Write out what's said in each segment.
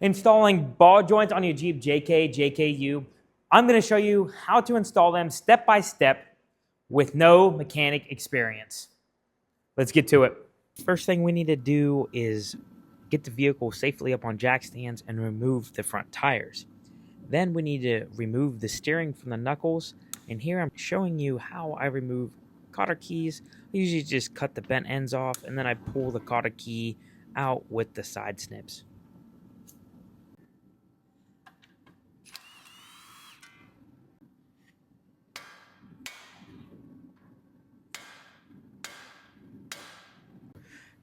Installing ball joints on your Jeep JKU. I'm going to show you how to install them step by step with no mechanic experience. Let's get to it. First thing we need to do is get the vehicle safely up on jack stands and remove the front tires. Then we need to remove the steering from the knuckles, and here I'm showing you how I remove cotter keys. I usually just cut the bent ends off and then I pull the cotter key out with the side snips.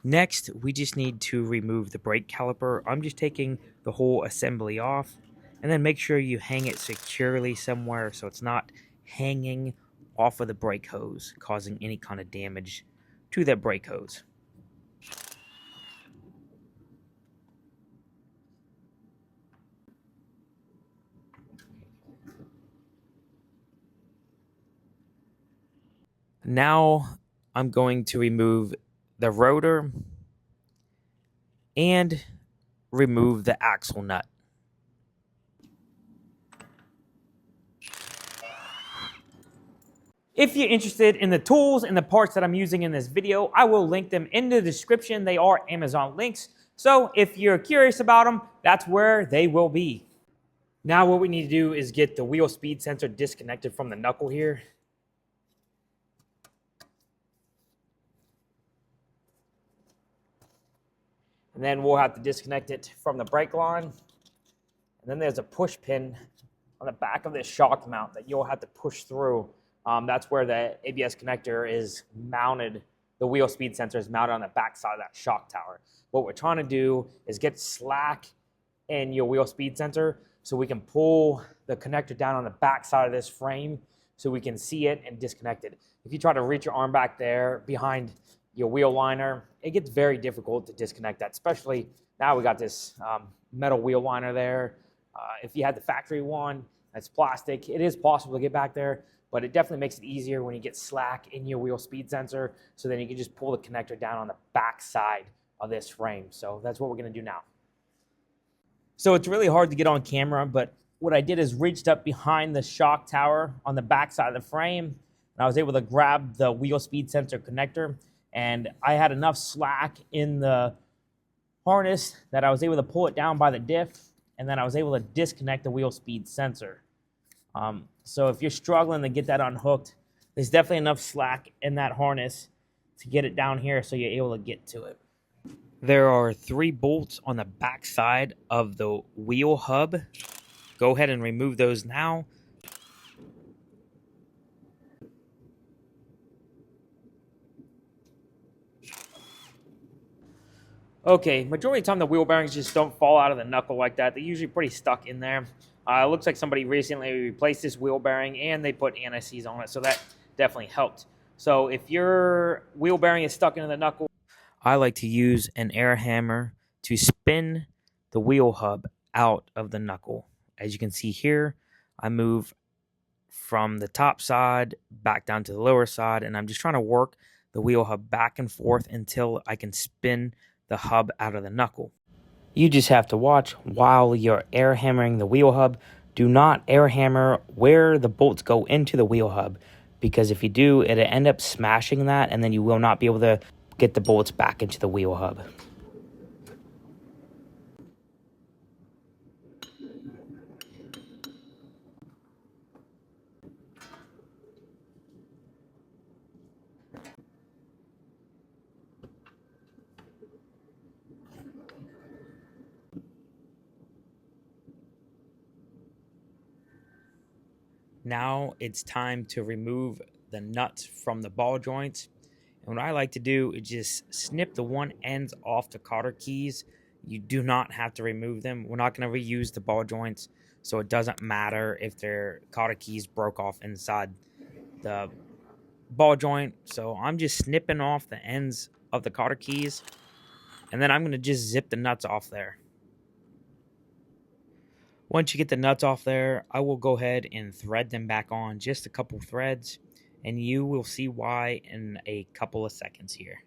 Next, we just need to remove the brake caliper. I'm just taking the whole assembly off, and then make sure you hang it securely somewhere so it's not hanging off of the brake hose, causing any kind of damage to that brake hose. Now I'm going to remove the rotor and remove the axle nut. If you're interested in the tools and the parts that I'm using in this video, I will link them in the description. They are Amazon links. So if you're curious about them, that's where they will be. Now what we need to do is get the wheel speed sensor disconnected from the knuckle here. And then we'll have to disconnect it from the brake line. And then there's a push pin on the back of this shock mount that you'll have to push through. That's where the ABS connector is mounted. The wheel speed sensor is mounted on the back side of that shock tower. What we're trying to do is get slack in your wheel speed sensor so we can pull the connector down on the back side of this frame so we can see it and disconnect it. If you try to reach your arm back there behind your wheel liner, it gets very difficult to disconnect that, especially now we got this metal wheel liner there. If you had the factory one that's plastic, it is possible to get back there, but it definitely makes it easier when you get slack in your wheel speed sensor, so then you can just pull the connector down on the back side of this frame. So that's what we're going to do now. So it's really hard to get on camera, but what I did is reached up behind the shock tower on the back side of the frame, and I was able to grab the wheel speed sensor connector, and I had enough slack in the harness that I was able to pull it down by the diff, and then I was able to disconnect the wheel speed sensor. So if you're struggling to get that unhooked, there's definitely enough slack in that harness to get it down here so you're able to get to it. There are 3 bolts on the back side of the wheel hub. Go ahead and remove those now. Okay, majority of the time the wheel bearings just don't fall out of the knuckle like that. They're usually pretty stuck in there. It looks like somebody recently replaced this wheel bearing and they put anti-seize on it, so that definitely helped. So if your wheel bearing is stuck into the knuckle, I like to use an air hammer to spin the wheel hub out of the knuckle. As you can see here, I move from the top side back down to the lower side, and I'm just trying to work the wheel hub back and forth until I can spin the hub out of the knuckle. You just have to watch while you're air hammering the wheel hub. Do not air hammer where the bolts go into the wheel hub, because if you do, it'll end up smashing that, and then you will not be able to get the bolts back into the wheel hub. Now it's time to remove the nuts from the ball joints. And what I like to do is just snip the one ends off the cotter keys. You do not have to remove them. We're not going to reuse the ball joints, so it doesn't matter if their cotter keys broke off inside the ball joint. So I'm just snipping off the ends of the cotter keys, and then I'm going to just zip the nuts off there. Once you get the nuts off there, I will go ahead and thread them back on, just a couple threads, and you will see why in a couple of seconds here.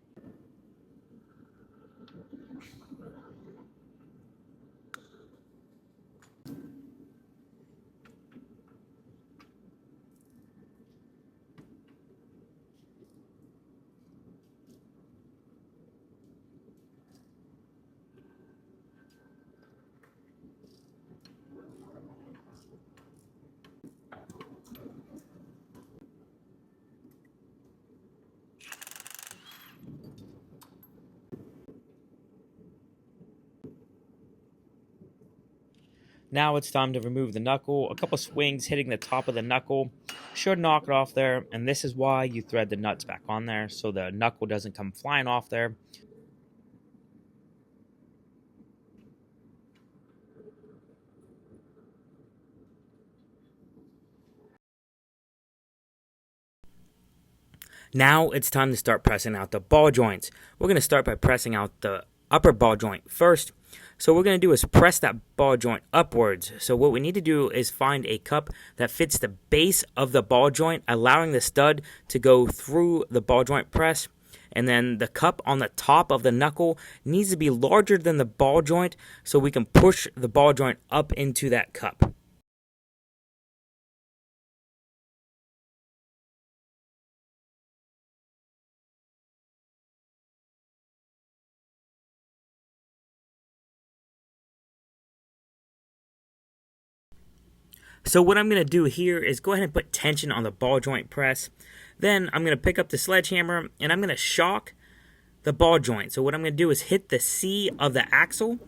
Now it's time to remove the knuckle. A couple swings hitting the top of the knuckle should knock it off there, and this is why you thread the nuts back on there so the knuckle doesn't come flying off there. Now it's time to start pressing out the ball joints. We're going to start by pressing out the upper ball joint first. So what we're going to do is press that ball joint upwards. So what we need to do is find a cup that fits the base of the ball joint, allowing the stud to go through the ball joint press. And then the cup on the top of the knuckle needs to be larger than the ball joint so we can push the ball joint up into that cup. So what I'm going to do here is go ahead and put tension on the ball joint press. Then I'm going to pick up the sledgehammer and I'm going to shock the ball joint. So what I'm going to do is hit the C of the axle.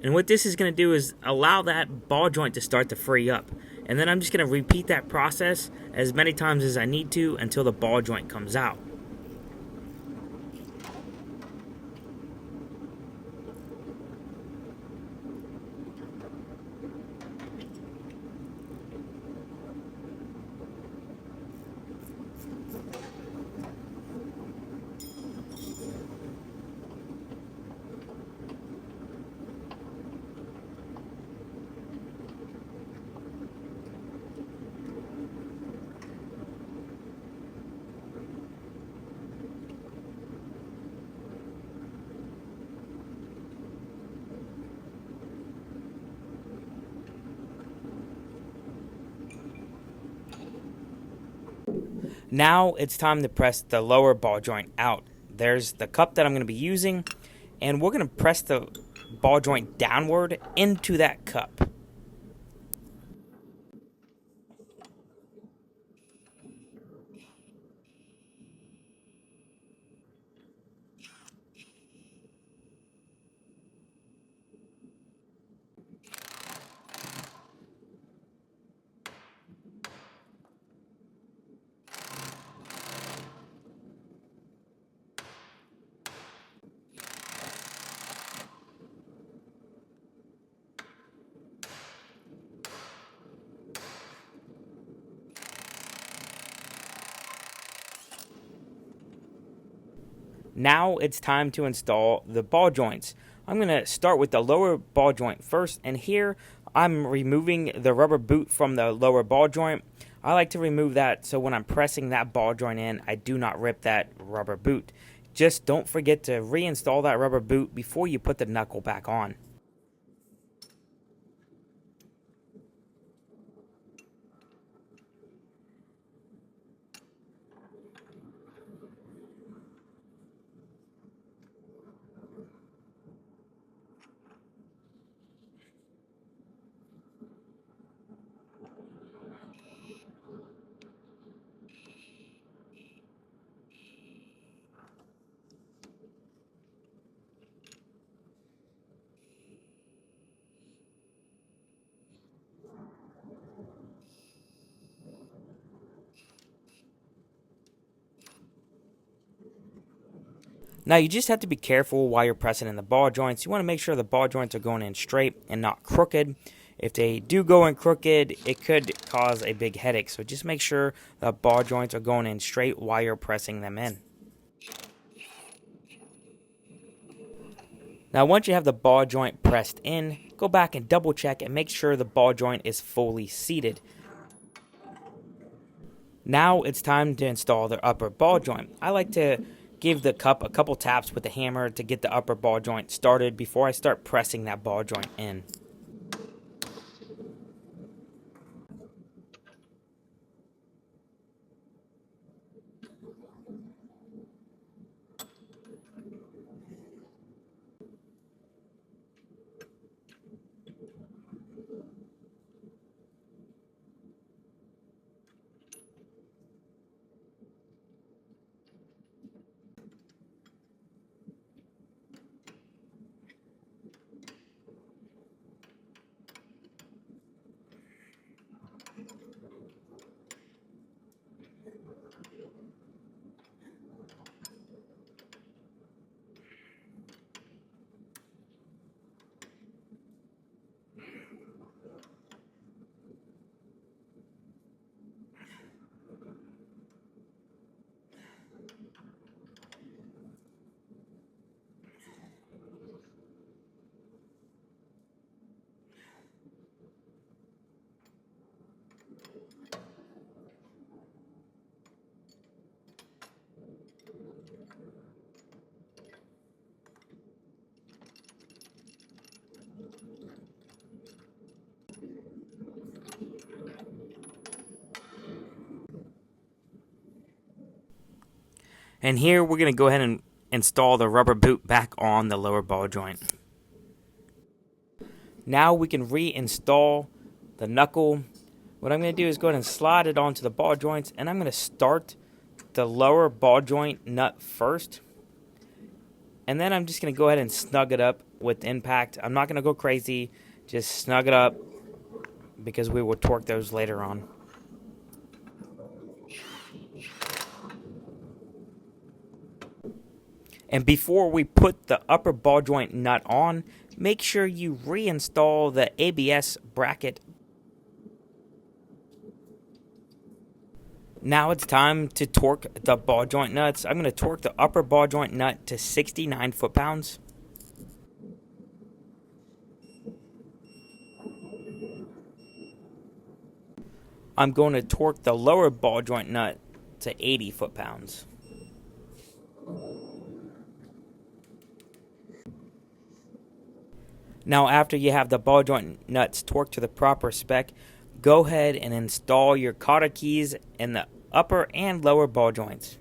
And what this is going to do is allow that ball joint to start to free up. And then I'm just going to repeat that process as many times as I need to until the ball joint comes out. Now it's time to press the lower ball joint out. There's the cup that I'm going to be using, and we're going to press the ball joint downward into that cup. Now it's time to install the ball joints. I'm going to start with the lower ball joint first, and here I'm removing the rubber boot from the lower ball joint. I like to remove that so when I'm pressing that ball joint in, I do not rip that rubber boot. Just don't forget to reinstall that rubber boot before you put the knuckle back on. Now you just have to be careful while you're pressing in the ball joints. You want to make sure the ball joints are going in straight and not crooked. If they do go in crooked, it could cause a big headache. So just make sure the ball joints are going in straight while you're pressing them in. Now once you have the ball joint pressed in, go back and double check and make sure the ball joint is fully seated. Now it's time to install the upper ball joint. I like to give the cup a couple taps with the hammer to get the upper ball joint started before I start pressing that ball joint in. And here we're going to go ahead and install the rubber boot back on the lower ball joint. Now we can reinstall the knuckle. What I'm going to do is go ahead and slide it onto the ball joints, and I'm going to start the lower ball joint nut first. And then I'm just going to go ahead and snug it up with impact. I'm not going to go crazy, just snug it up because we will torque those later on. And before we put the upper ball joint nut on, make sure you reinstall the ABS bracket. Now it's time to torque the ball joint nuts. I'm going to torque the upper ball joint nut to 69 foot-pounds. I'm going to torque the lower ball joint nut to 80 foot-pounds. Now after you have the ball joint nuts torqued to the proper spec, go ahead and install your cotter keys in the upper and lower ball joints.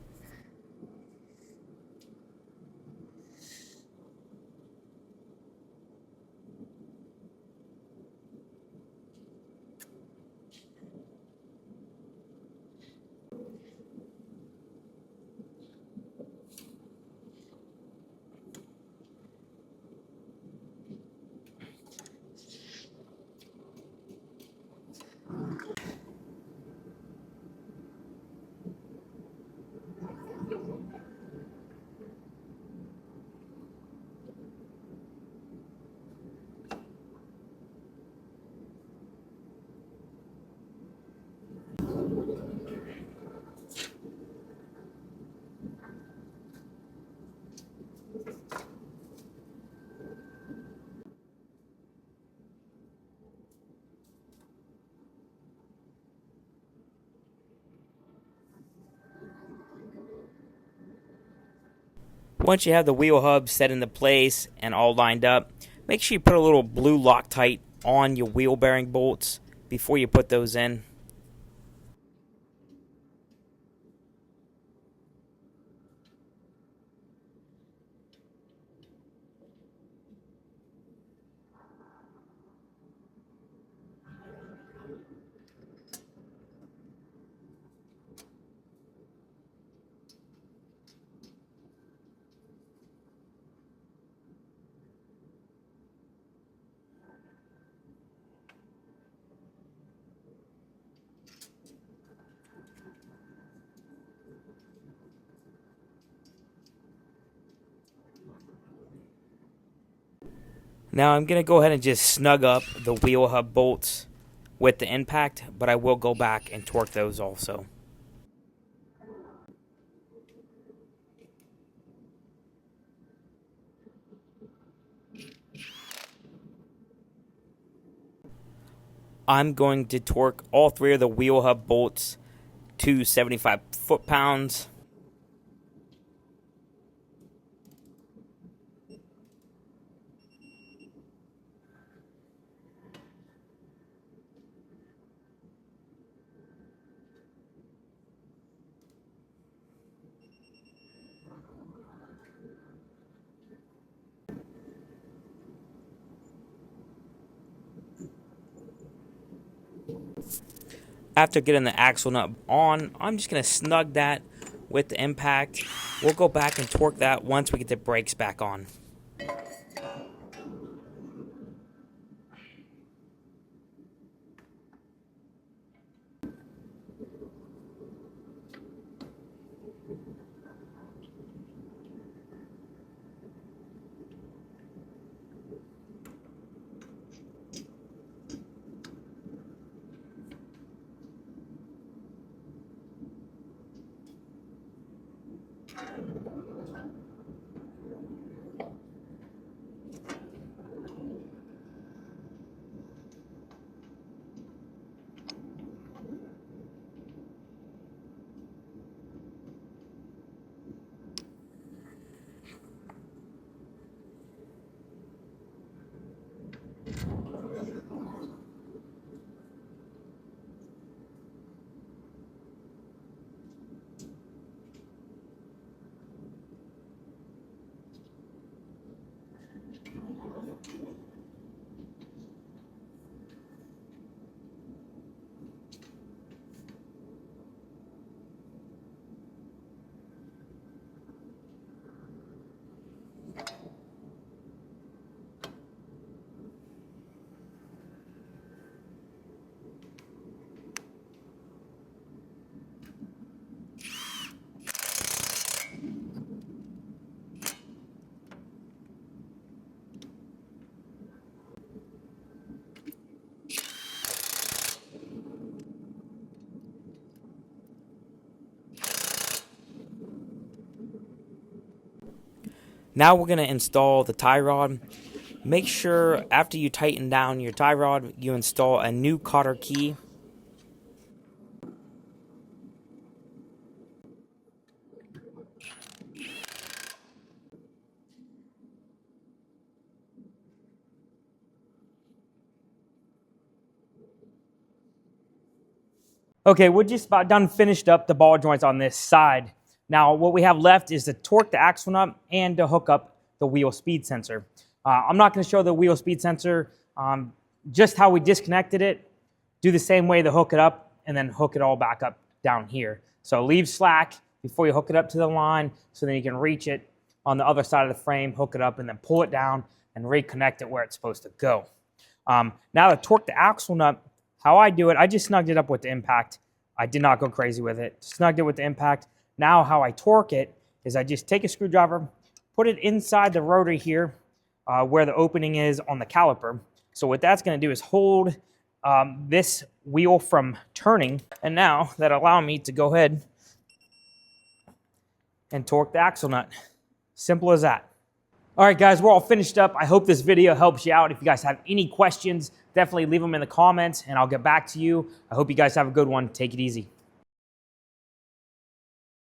Once you have the wheel hub set into place and all lined up, make sure you put a little blue Loctite on your wheel bearing bolts before you put those in. Now I'm going to go ahead and just snug up the wheel hub bolts with the impact, but I will go back and torque those also. I'm going to torque all three of the wheel hub bolts to 75 foot-pounds. After getting the axle nut on, I'm just going to snug that with the impact. We'll go back and torque that once we get the brakes back on. Now we're going to install the tie rod. Make sure after you tighten down your tie rod, you install a new cotter key. Okay, we're just about done finished up the ball joints on this side. Now, what we have left is to torque the axle nut and to hook up the wheel speed sensor. I'm not going to show the wheel speed sensor, just how we disconnected it. Do the same way to hook it up and then hook it all back up down here. So leave slack before you hook it up to the line so then you can reach it on the other side of the frame, hook it up, and then pull it down and reconnect it where it's supposed to go. Now to torque the axle nut, how I do it, I just snugged it up with the impact. I did not go crazy with it. Snugged it with the impact. Now how I torque it is I just take a screwdriver, put it inside the rotor here where the opening is on the caliper. So what that's going to do is hold this wheel from turning. And now that allows me to go ahead and torque the axle nut. Simple as that. All right, guys, we're all finished up. I hope this video helps you out. If you guys have any questions, definitely leave them in the comments and I'll get back to you. I hope you guys have a good one. Take it easy.